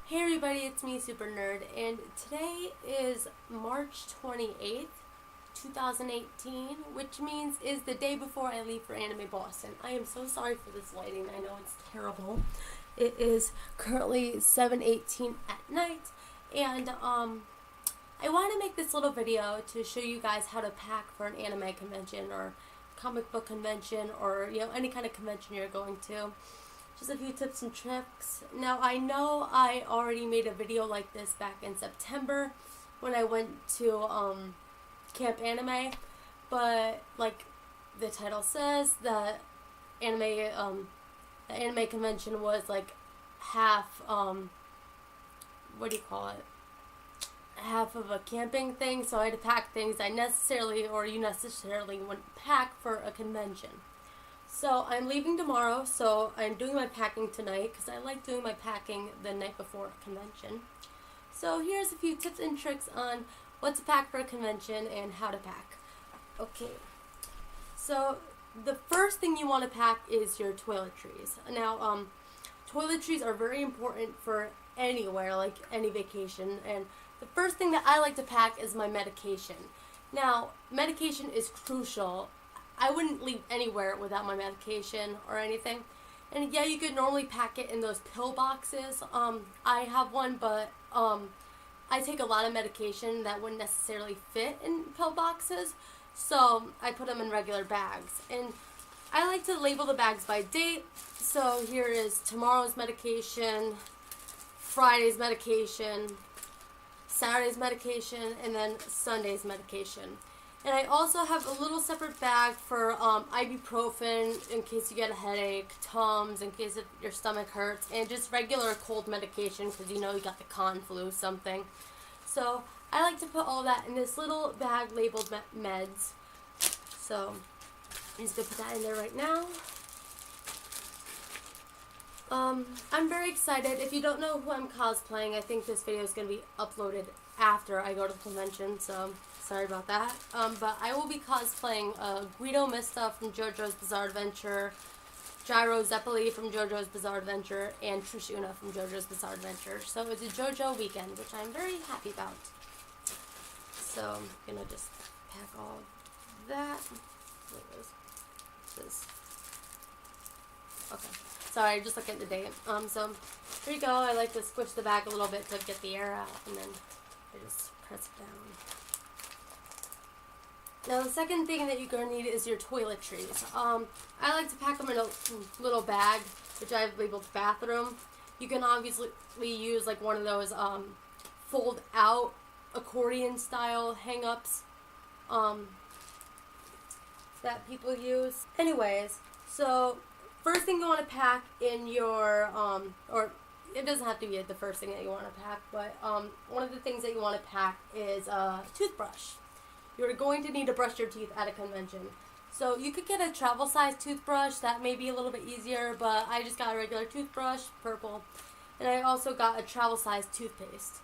Hey everybody, it's me, Super Nerd, and today is March 28th, 2018, which means is the day before I leave for Anime Boston. I am so sorry for this lighting, I know it's terrible. It is currently 7:18 at night, and I want to make this little video to show you guys how to pack for an anime convention or comic book convention or any kind of convention you're going to. Just a few tips and tricks. Now, I know I already made a video like this back in September when I went to Camp Anime, but like the title says, the anime convention was like half what do you call it? Half of a camping thing, so I had to pack things you necessarily wouldn't pack for a convention. So I'm leaving tomorrow, so I'm doing my packing tonight because I like doing my packing the night before a convention. So here's a few tips and tricks on what to pack for a convention and how to pack. Okay, so the first thing you want to pack is your toiletries. Now, toiletries are very important for anywhere, like any vacation, and the first thing that I like to pack is my medication. Now, medication is crucial. I wouldn't leave anywhere without my medication or anything. And yeah, you could normally pack it in those pill boxes. I have one, but I take a lot of medication that wouldn't necessarily fit in pill boxes. So I put them in regular bags. And I like to label the bags by date. So here is tomorrow's medication, Friday's medication, Saturday's medication, and then Sunday's medication. And I also have a little separate bag for ibuprofen in case you get a headache, Tums in case your stomach hurts, and just regular cold medication because you got the con flu something. So I like to put all that in this little bag labeled meds. So I'm just going to put that in there right now. I'm very excited. If you don't know who I'm cosplaying, I think this video is going to be uploaded after I go to the convention, so sorry about that. But I will be cosplaying Guido Mista from JoJo's Bizarre Adventure, Gyro Zeppeli from JoJo's Bizarre Adventure, and Trishuna from JoJo's Bizarre Adventure. So it's a JoJo weekend, which I'm very happy about. So I'm going to just pack all that. Okay. Sorry, just looking at the date. So here you go. I like to squish the bag a little bit to get the air out, and then I just press it down. Now the second thing that you're going to need is your toiletries. I like to pack them in a little bag, which I've labeled bathroom. You can obviously use like one of those fold out accordion style hang-ups that people use. Anyways, so first thing you want to pack in your, or it doesn't have to be the first thing that you want to pack, but one of the things that you want to pack is a toothbrush. You're going to need to brush your teeth at a convention. So you could get a travel size toothbrush, that may be a little bit easier, but I just got a regular toothbrush, purple, and I also got a travel size toothpaste.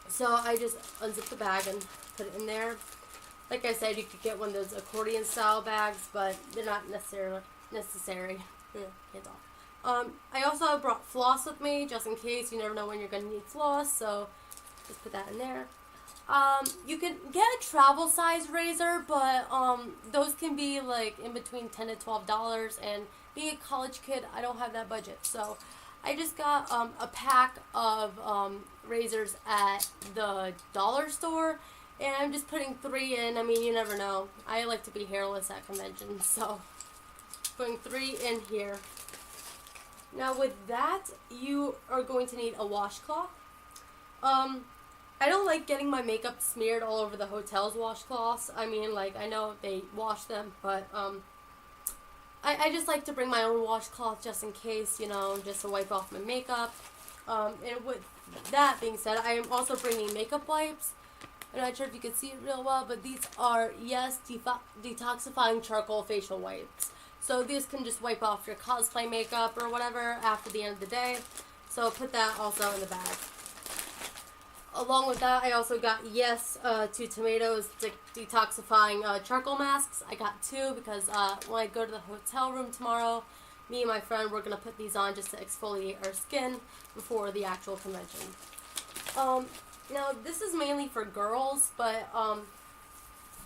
So I just unzip the bag and put it in there. Like I said, you could get one of those accordion style bags, but they're not necessary. I also brought floss with me, just in case. You never know when you're going to need floss, so just put that in there. You can get a travel size razor, but those can be like in between $10 to $12, and being a college kid, I don't have that budget. So I just got a pack of razors at the dollar store, and I'm just putting 3 in. I mean, you never know. I like to be hairless at conventions, so putting 3 in here. Now with that, you are going to need a washcloth. I don't like getting my makeup smeared all over the hotel's washcloths. I mean, like, I know they wash them, but I just like to bring my own washcloth just in case, just to wipe off my makeup. And with that being said, I am also bringing makeup wipes. I'm not sure if you can see it real well, but these are Yes Detoxifying Charcoal Facial Wipes. So these can just wipe off your cosplay makeup or whatever after the end of the day. So put that also in the bag. Along with that, I also got Yes 2 Tomatoes detoxifying charcoal masks. I got 2 because when I go to the hotel room tomorrow, me and my friend, we're going to put these on just to exfoliate our skin before the actual convention. Now, this is mainly for girls, but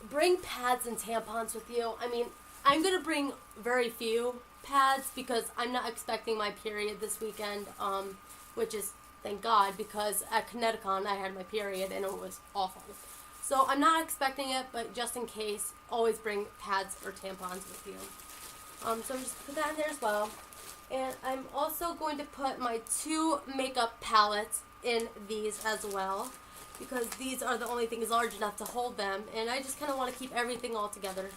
bring pads and tampons with you. I mean, I'm going to bring very few pads because I'm not expecting my period this weekend, which is, thank God, because at Kineticon I had my period and it was awful. So I'm not expecting it, but just in case, always bring pads or tampons with you. So I'm just put that in there as well. And I'm also going to put my 2 makeup palettes in these as well, because these are the only things large enough to hold them, and I just kind of want to keep everything all together.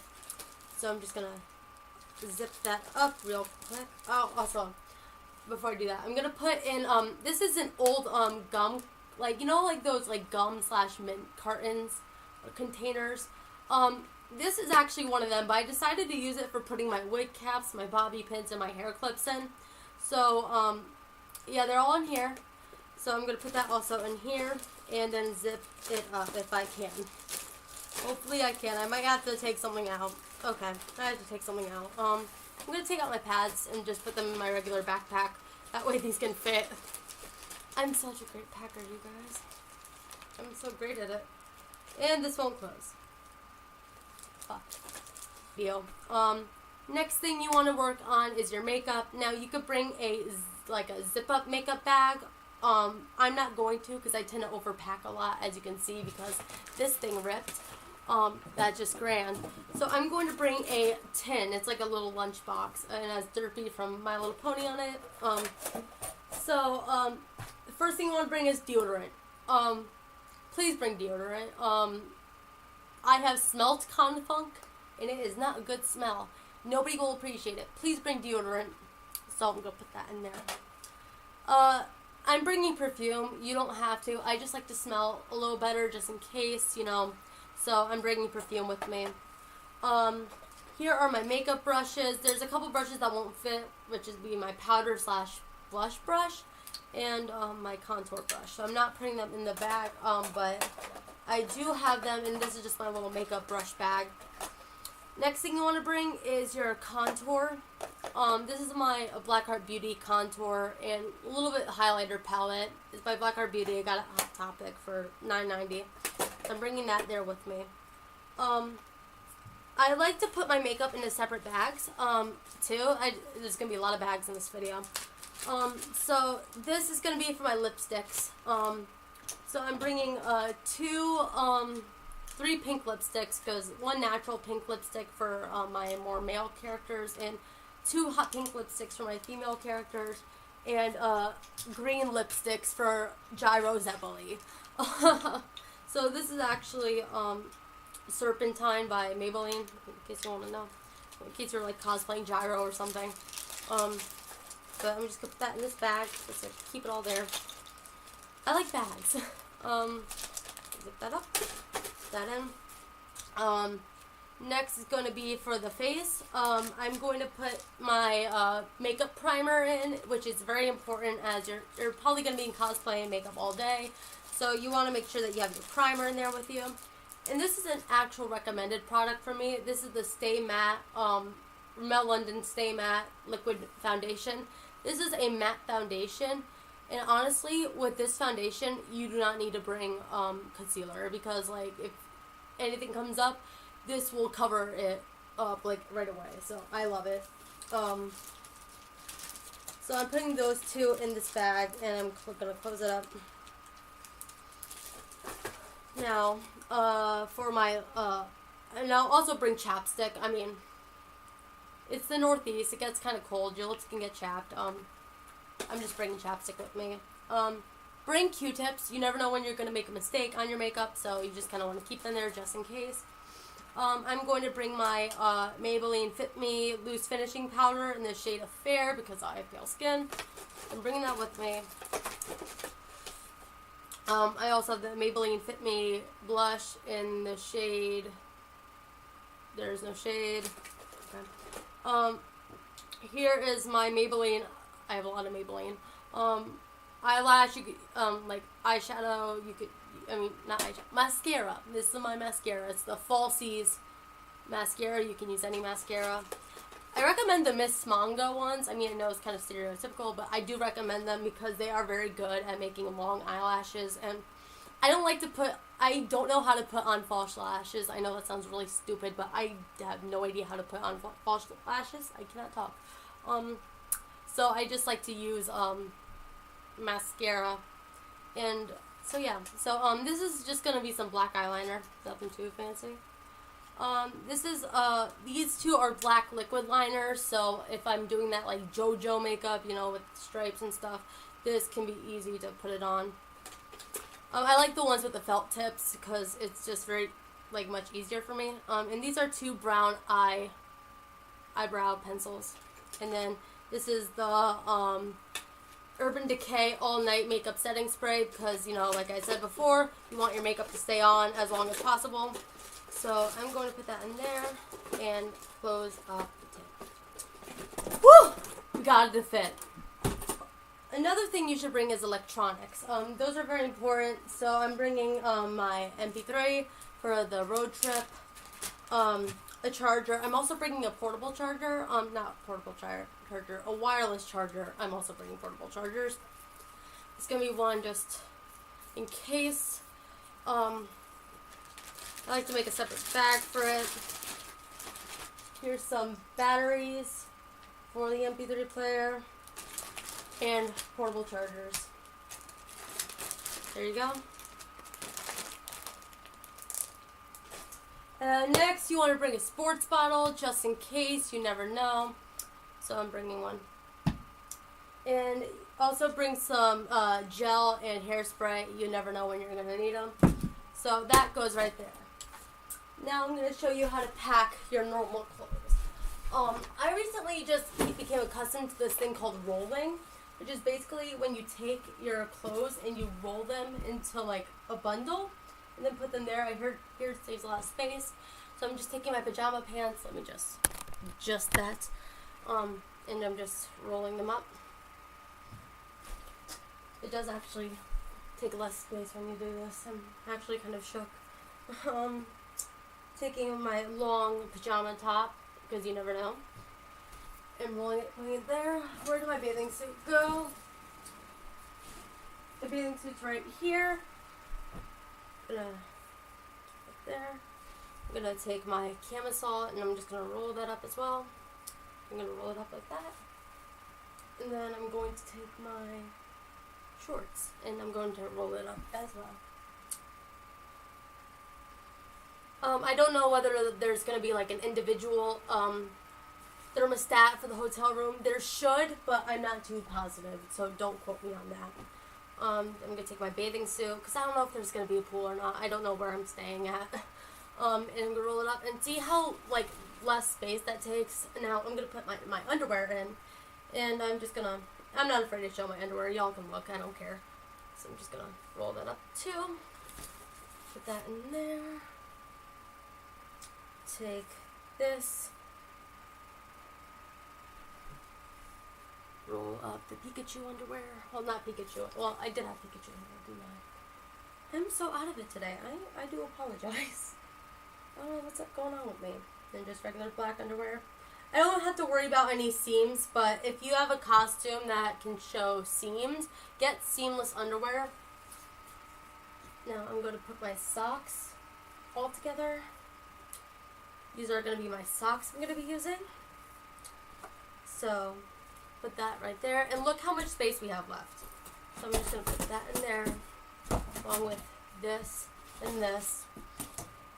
So I'm just going to zip that up real quick. Oh, also, before I do that, I'm going to put in, this is an old gum, like, you know, like those like gum / mint cartons or containers. This is actually one of them, but I decided to use it for putting my wig caps, my bobby pins, and my hair clips in. So, yeah, they're all in here. So I'm going to put that also in here and then zip it up if I can. Hopefully I can. I might have to take something out. Okay, I have to take something out. I'm going to take out my pads and just put them in my regular backpack. That way these can fit. I'm such a great packer, you guys. I'm so great at it. And this won't close. Fuck. Deal. Next thing you want to work on is your makeup. Now you could bring a zip up makeup bag. I'm not going to because I tend to overpack a lot, as you can see, because this thing ripped. That's just grand. So I'm going to bring a tin. It's like a little lunch box, and it has Derpy from My Little Pony on it. The first thing you want to bring is deodorant. Please bring deodorant. I have smelt Confunk, and it is not a good smell. Nobody will appreciate it. Please bring deodorant. So I'm going to put that in there. I'm bringing perfume. You don't have to. I just like to smell a little better just in case, you know. So I'm bringing perfume with me. Here are my makeup brushes. There's a couple brushes that won't fit, which is be my powder / blush brush and my contour brush. So I'm not putting them in the bag, but I do have them, and this is just my little makeup brush bag. Next thing you want to bring is your contour. This is my Blackheart Beauty contour and a little bit highlighter palette. It's by Blackheart Beauty. I got it Hot Topic for $9.90. I'm bringing that there with me. I like to put my makeup into separate bags, too. There's going to be a lot of bags in this video. So this is going to be for my lipsticks. So I'm bringing 3 pink lipsticks, because 1 natural pink lipstick for my more male characters, and 2 hot pink lipsticks for my female characters, and green lipsticks for Gyro Zeppeli. So this is actually Serpentine by Maybelline, in case you want to know, in case you're like cosplaying Gyro or something. But I'm just gonna put that in this bag, just to keep it all there. I like bags. Zip that up, put that in. Next is going to be for the face. I'm going to put my makeup primer in, which is very important, as you're probably going to be in cosplay and makeup all day. So you want to make sure that you have your primer in there with you. And this is an actual recommended product for me. This is the Stay Matte, Rimmel London Stay Matte Liquid Foundation. This is a matte foundation. And honestly, with this foundation, you do not need to bring concealer, because like if anything comes up, this will cover it up like right away. So I love it. So I'm putting those 2 in this bag, and I'm gonna close it up. Now, for my and I'll also bring chapstick. I mean, it's the Northeast. It gets kind of cold. Your lips can get chapped. I'm just bringing chapstick with me. Bring Q-tips. You never know when you're going to make a mistake on your makeup, so you just kind of want to keep them there just in case. I'm going to bring my Maybelline Fit Me Loose Finishing Powder in the shade of Fair, because I have pale skin. I'm bringing that with me. I also have the Maybelline Fit Me Blush in the shade... There's no shade. Okay. Here is my Maybelline... I have a lot of Maybelline. Eyelash, you could, like eyeshadow, you could, I mean, not eyeshadow, mascara. This is my mascara. It's the Falsies mascara. You can use any mascara. I recommend the Miss Manga ones. I mean, I know it's kind of stereotypical, but I do recommend them because they are very good at making long eyelashes. And I don't know how to put on false lashes. I know that sounds really stupid, but I have no idea how to put on false lashes. I cannot talk. So I just like to use mascara. And so yeah, so this is just gonna be some black eyeliner, nothing too fancy. These two are black liquid liners, so if I'm doing that like JoJo makeup, you know, with stripes and stuff, this can be easy to put it on. I like the ones with the felt tips because it's just very, like, much easier for me. And these are two brown eyebrow pencils. And then this is the Urban Decay All Night Makeup Setting Spray because, you know, like I said before, you want your makeup to stay on as long as possible. So I'm going to put that in there and close up the tip. Woo! We got it to fit. Another thing you should bring is electronics. Those are very important. So I'm bringing my MP3 for the road trip, a charger. I'm also bringing a portable charger. Not portable charger, a wireless charger. I'm also bringing portable chargers. It's gonna be one just in case. I like to make a separate bag for it. Here's some batteries for the MP3 player and portable chargers. There you go. Next, you want to bring a sports bottle just in case, you never know. So I'm bringing one. And also bring some gel and hairspray. You never know when you're going to need them. So that goes right there. Now I'm going to show you how to pack your normal clothes. I recently just became accustomed to this thing called rolling, which is basically when you take your clothes and you roll them into like a bundle and then put them there. I heard here it saves a lot of space. So I'm just taking my pajama pants, let me just that, and I'm just rolling them up. It does actually take less space when you do this. I'm actually kind of shook. Taking my long pajama top, because you never know, and rolling it, putting it there. Where did my bathing suit go? The bathing suit's right here. Right there. I'm gonna take my camisole and I'm just gonna roll that up as well. I'm gonna roll it up like that. And then I'm going to take my shorts and I'm going to roll it up as well. I don't know whether there's going to be like an individual thermostat for the hotel room. There should, but I'm not too positive, so don't quote me on that. I'm going to take my bathing suit, because I don't know if there's going to be a pool or not. I don't know where I'm staying at. And I'm going to roll it up and see how like less space that takes. Now I'm going to put my underwear in, and I'm not afraid to show my underwear. Y'all can look, I don't care. So I'm just going to roll that up too. Put that in there. Take this, roll up the Pikachu underwear. Well, not Pikachu. Well, I did have Pikachu underwear, didn't I? I'm so out of it today. I do apologize. I don't know what's going on with me. And just regular black underwear. I don't have to worry about any seams, but if you have a costume that can show seams, get seamless underwear. Now I'm going to put my socks all together. These are going to be my socks I'm going to be using. So, put that right there. And look how much space we have left. So I'm just going to put that in there, along with this and this.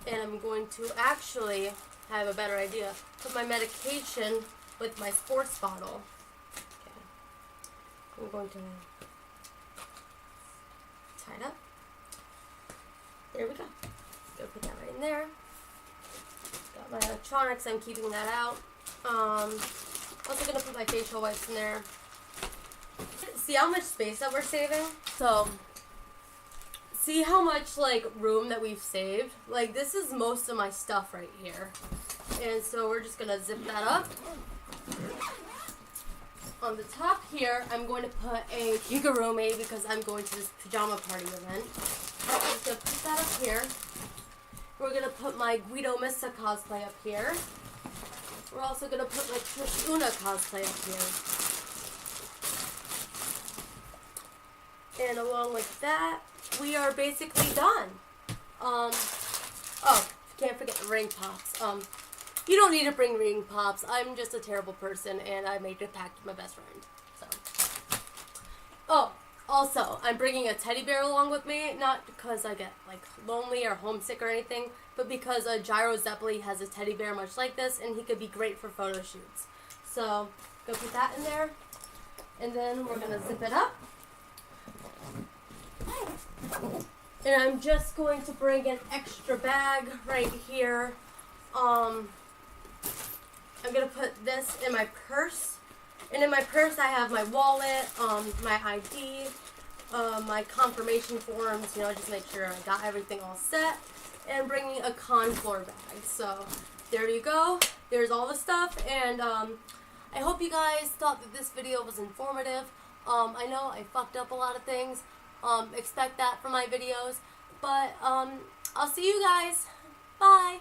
And I'm going to actually have a better idea. Put my medication with my sports bottle. Okay. I'm going to tie it up. There we go. Go put that right in there. Got my electronics, I'm keeping that out. Also gonna put my facial wipes in there. See how much space that we're saving? So, see how much like room that we've saved? Like this is most of my stuff right here. And so we're just gonna zip that up. On the top here, I'm going to put a kigurumi because I'm going to this pajama party event. I'm just gonna put that up here. We're going to put my Guido Missa cosplay up here. we're also going to put my Trish Una cosplay up here. And along with that, we are basically done. Oh, can't forget the ring pops. You don't need to bring ring pops. I'm just a terrible person, and I made a pact with my best friend. So. Oh, also, I'm bringing a teddy bear along with me, not because I get, like, lonely or homesick or anything, but because Gyro Zeppeli has a teddy bear much like this, and he could be great for photo shoots. So, go put that in there, and then we're going to zip it up. And I'm just going to bring an extra bag right here. I'm going to put this in my purse. And in my purse I have my wallet, my ID, my confirmation forms, just make sure I got everything all set. And bringing a Contour bag. So there you go. There's all the stuff. And I hope you guys thought that this video was informative. I know I fucked up a lot of things. Expect that from my videos. But I'll see you guys. Bye.